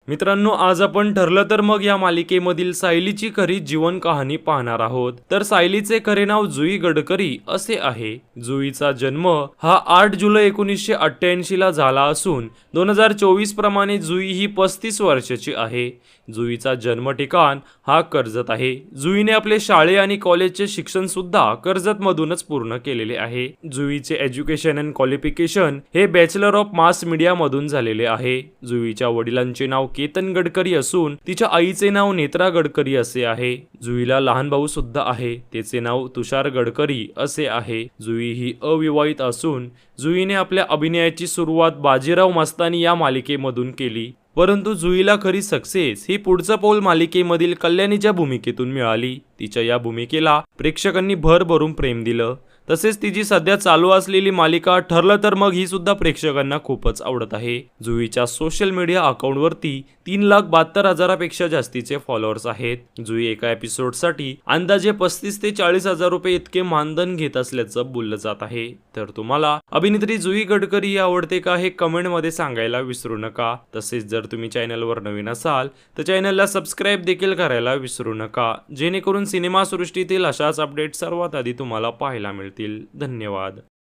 मित्रांनो, आज आपण ठरलं तर मग या मालिकेमधील सायलीची खरी जीवन कहाणी पाहणार आहोत। तर सायलीचे खरे नाव जुई गडकरी असे आहे। जुईचा जन्म हा 8 जुलै 1988 ला झाला असून 2024 प्रमाणे जुई ही 35 वर्षाची आहे। जुईचा जन्म ठिकाण हा कर्जत आहे। जुईने आपले शाळे आणि कॉलेजचे शिक्षण सुद्धा कर्जत मधूनच पूर्ण केलेले आहे। जुईचे एज्युकेशन अँड क्वालिफिकेशन हे बॅचलर ऑफ मास मीडिया मधून झालेले आहे। जुईच्या वडिलांचे नाव केतन गडकरी असून तिच्या आईचे नाव नेत्रा गडकरी असे आहे। जुईला लहान भाऊ सुद्धा आहे, त्याचे नाव तुषार गडकरी असे आहे। जुई ही अविवाहित असून जुईने आपल्या अभिनयाची सुरुवात बाजीराव मस्तानी या मालिकेमधून केली, परंतु जुईला खरी सक्सेस ही पुढचं पाऊल मालिकेमधील कल्याणीच्या भूमिकेतून मिळाली। तिच्या या भूमिकेला प्रेक्षकांनी भरभरून प्रेम दिलं। तसेच तिची सध्या चालू असलेली मालिका ठरलं तर मग ही सुद्धा प्रेक्षकांना खूपच आवडत आहे। जुईच्या सोशल मीडिया अकाउंटवरती 3,72,000पेक्षा जास्तीचे फॉलोअर्स आहेत। जुई एका एपिसोडसाठी अंदाजे 35 ते 40 हजार रुपये इतके मानधन घेत असल्याचं बोललं जात आहे। तर तुम्हाला अभिनेत्री जुई गडकरी आवडते का हे कमेंटमध्ये सांगायला विसरू नका। तसेच जर तुम्ही चॅनलवर नवीन असाल तर चॅनलला सबस्क्राईब देखील करायला विसरू नका, जेणेकरून सिनेमासृष्टीतील अशाच अपडेट सर्वात आधी तुम्हाला पाहायला मिळतील। धन्यवाद।